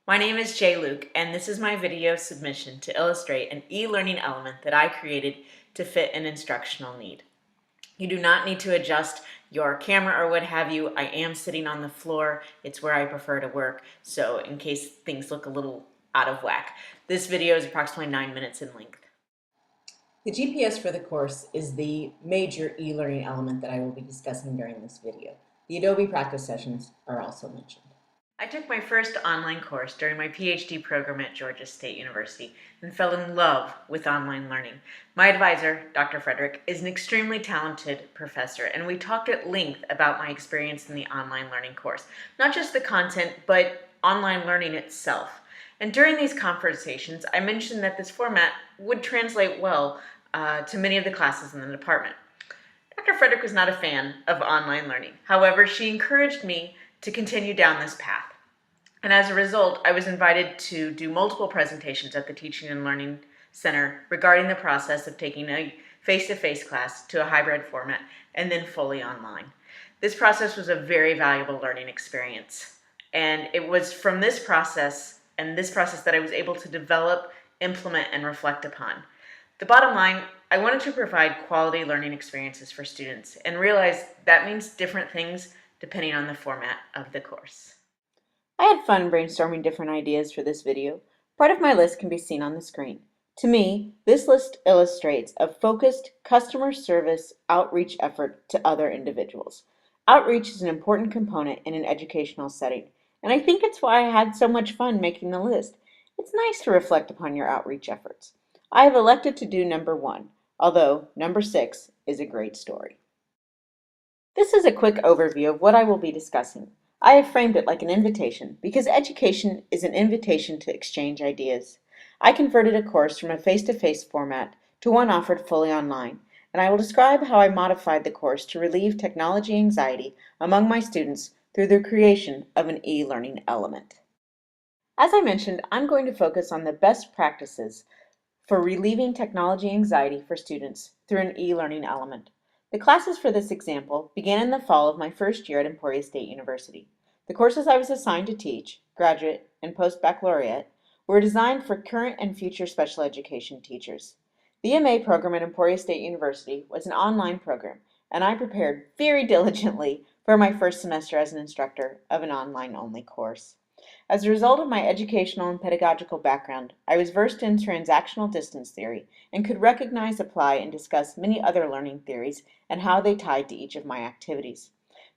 My name is Jay Luke, and this is my video submission to illustrate an e-learning element that I created to fit an instructional need. You do not need to adjust your camera or what have you. I am sitting on the floor. It's where I prefer to work, so in case things look a little out of whack. This video is approximately 9 minutes in length. The GPS for the course is the major e-learning element that I will be discussing during this video. The Adobe practice sessions are also mentioned. I took my first online course during my PhD program at Georgia State University and fell in love with online learning. My advisor, Dr. Frederick, is an extremely talented professor, and we talked at length about my experience in the online learning course. Not just the content, but online learning itself. And during these conversations, I mentioned that this format would translate well to many of the classes in the department. Dr. Frederick was not a fan of online learning. However, she encouraged me to continue down this path. And as a result, I was invited to do multiple presentations at the Teaching and Learning Center regarding the process of taking a face-to-face class to a hybrid format and then fully online. This process was a very valuable learning experience. And it was from this process that I was able to develop, implement, and reflect upon. The bottom line, I wanted to provide quality learning experiences for students and realized that means different things depending on the format of the course. I had fun brainstorming different ideas for this video. Part of my list can be seen on the screen. To me, this list illustrates a focused customer service outreach effort to other individuals. Outreach is an important component in an educational setting, and I think it's why I had so much fun making the list. It's nice to reflect upon your outreach efforts. I have elected to do number 1, although number 6 is a great story. This is a quick overview of what I will be discussing. I have framed it like an invitation because education is an invitation to exchange ideas. I converted a course from a face-to-face format to one offered fully online, and I will describe how I modified the course to relieve technology anxiety among my students through the creation of an e-learning element. As I mentioned, I'm going to focus on the best practices for relieving technology anxiety for students through an e-learning element. The classes for this example began in the fall of my first year at Emporia State University. The courses I was assigned to teach, graduate and post-baccalaureate, were designed for current and future special education teachers. The MA program at Emporia State University was an online program, and I prepared very diligently for my first semester as an instructor of an online-only course. As a result of my educational and pedagogical background, I was versed in transactional distance theory and could recognize, apply, and discuss many other learning theories and how they tied to each of my activities.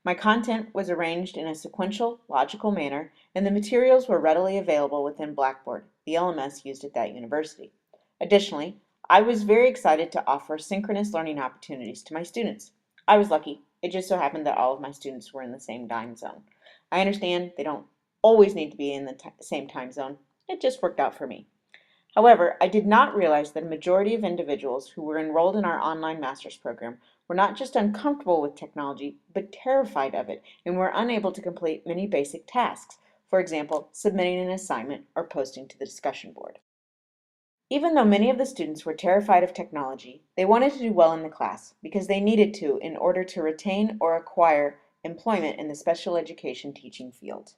My content was arranged in a sequential, logical manner, and the materials were readily available within Blackboard, the LMS used at that university. Additionally, I was very excited to offer synchronous learning opportunities to my students. I was lucky. It just so happened that all of my students were in the same time zone. I understand they don't always need to be in the same time zone. It just worked out for me. However, I did not realize that a majority of individuals who were enrolled in our online master's program were not just uncomfortable with technology, but terrified of it and were unable to complete many basic tasks, for example, submitting an assignment or posting to the discussion board. Even though many of the students were terrified of technology, they wanted to do well in the class because they needed to in order to retain or acquire employment in the special education teaching field.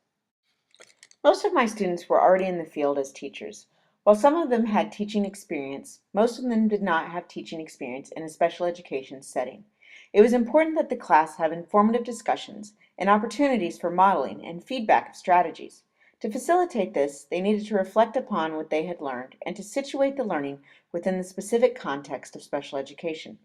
Most of my students were already in the field as teachers. While some of them had teaching experience, most of them did not have teaching experience in a special education setting. It was important that the class have informative discussions and opportunities for modeling and feedback of strategies. To facilitate this, they needed to reflect upon what they had learned and to situate the learning within the specific context of special education.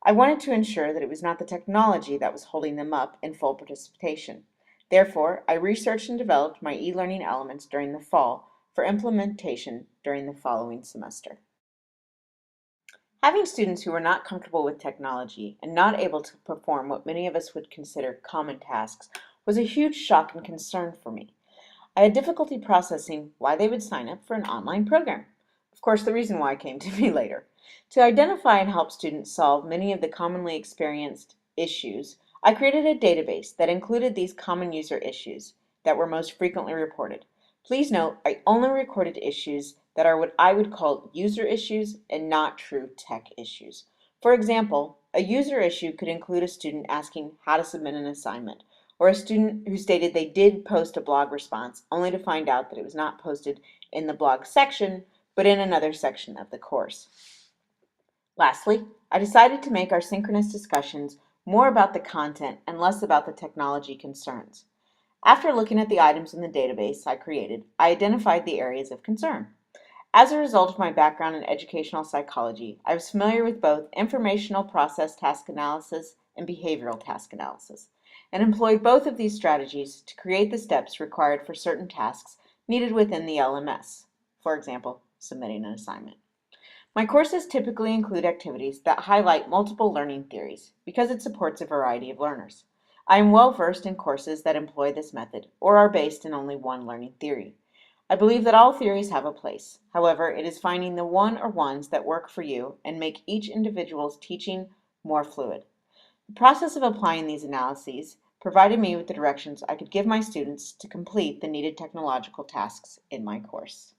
I wanted to ensure that it was not the technology that was holding them up in full participation. Therefore, I researched and developed my e-learning elements during the fall for implementation during the following semester. Having students who were not comfortable with technology and not able to perform what many of us would consider common tasks was a huge shock and concern for me. I had difficulty processing why they would sign up for an online program. Of course, the reason why came to me later. To identify and help students solve many of the commonly experienced issues, I created a database that included these common user issues that were most frequently reported. Please note, I only recorded issues that are what I would call user issues and not true tech issues. For example, a user issue could include a student asking how to submit an assignment, or a student who stated they did post a blog response only to find out that it was not posted in the blog section, but in another section of the course. Lastly, I decided to make our synchronous discussions more about the content and less about the technology concerns. After looking at the items in the database I created, I identified the areas of concern. As a result of my background in educational psychology, I was familiar with both informational process task analysis and behavioral task analysis, and employed both of these strategies to create the steps required for certain tasks needed within the LMS, for example, submitting an assignment. My courses typically include activities that highlight multiple learning theories because it supports a variety of learners. I am well versed in courses that employ this method or are based in only one learning theory. I believe that all theories have a place. However, it is finding the one or ones that work for you and make each individual's teaching more fluid. The process of applying these analyses provided me with the directions I could give my students to complete the needed technological tasks in my course.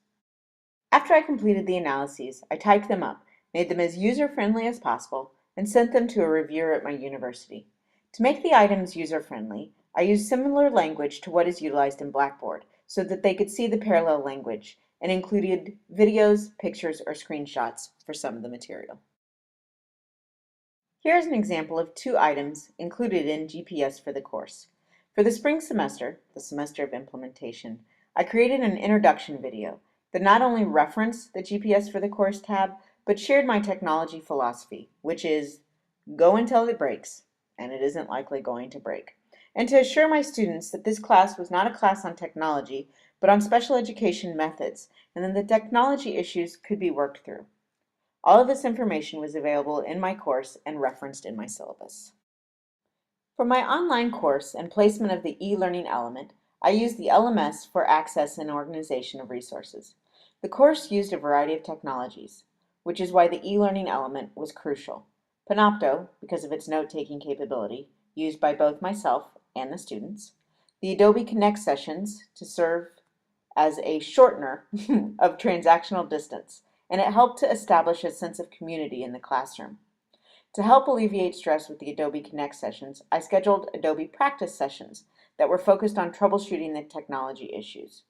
After I completed the analyses, I typed them up, made them as user-friendly as possible, and sent them to a reviewer at my university. To make the items user-friendly, I used similar language to what is utilized in Blackboard so that they could see the parallel language, and included videos, pictures, or screenshots for some of the material. Here is an example of two items included in GPS for the course. For the spring semester, the semester of implementation, I created an introduction video that not only referenced the GPS for the course tab, but shared my technology philosophy, which is go until it breaks, and it isn't likely going to break. And to assure my students that this class was not a class on technology, but on special education methods, and that the technology issues could be worked through. All of this information was available in my course and referenced in my syllabus. For my online course and placement of the e-learning element, I used the LMS for access and organization of resources. The course used a variety of technologies, which is why the e-learning element was crucial. Panopto, because of its note-taking capability, used by both myself and the students. The Adobe Connect sessions to serve as a shortener of transactional distance, and it helped to establish a sense of community in the classroom. To help alleviate stress with the Adobe Connect sessions, I scheduled Adobe practice sessions that were focused on troubleshooting the technology issues.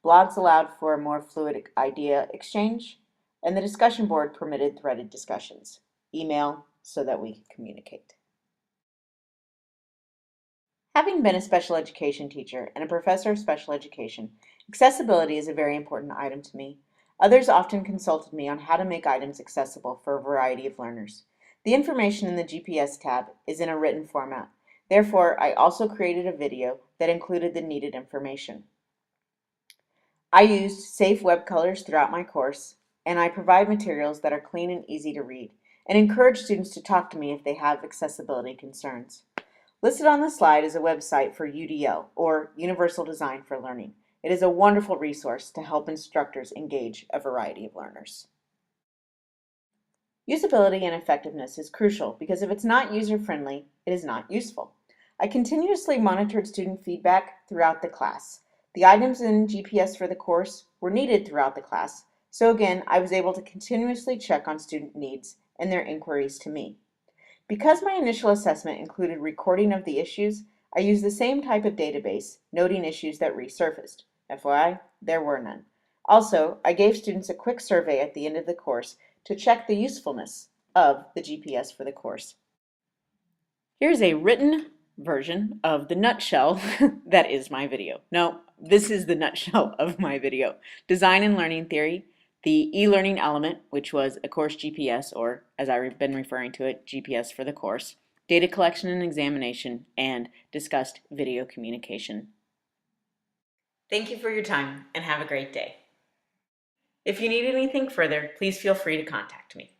Blogs allowed for a more fluid idea exchange, and the discussion board permitted threaded discussions. Email so that we could communicate. Having been a special education teacher and a professor of special education, accessibility is a very important item to me. Others often consulted me on how to make items accessible for a variety of learners. The information in the GPS tab is in a written format. Therefore, I also created a video that included the needed information. I used safe web colors throughout my course, and I provide materials that are clean and easy to read, and encourage students to talk to me if they have accessibility concerns. Listed on the slide is a website for UDL, or Universal Design for Learning. It is a wonderful resource to help instructors engage a variety of learners. Usability and effectiveness is crucial because if it's not user-friendly, it is not useful. I continuously monitored student feedback throughout the class. The items in GPS for the course were needed throughout the class, so again, I was able to continuously check on student needs and their inquiries to me. Because my initial assessment included recording of the issues, I used the same type of database, noting issues that resurfaced. FYI, there were none. Also, I gave students a quick survey at the end of the course to check the usefulness of the GPS for the course. Here's a written version of the nutshell that is my video. No, this is the nutshell of my video. Design and learning theory, the e-learning element, which was a course GPS, or as I've been referring to it, GPS for the course, data collection and examination, and discussed video communication. Thank you for your time and have a great day. If you need anything further, please feel free to contact me.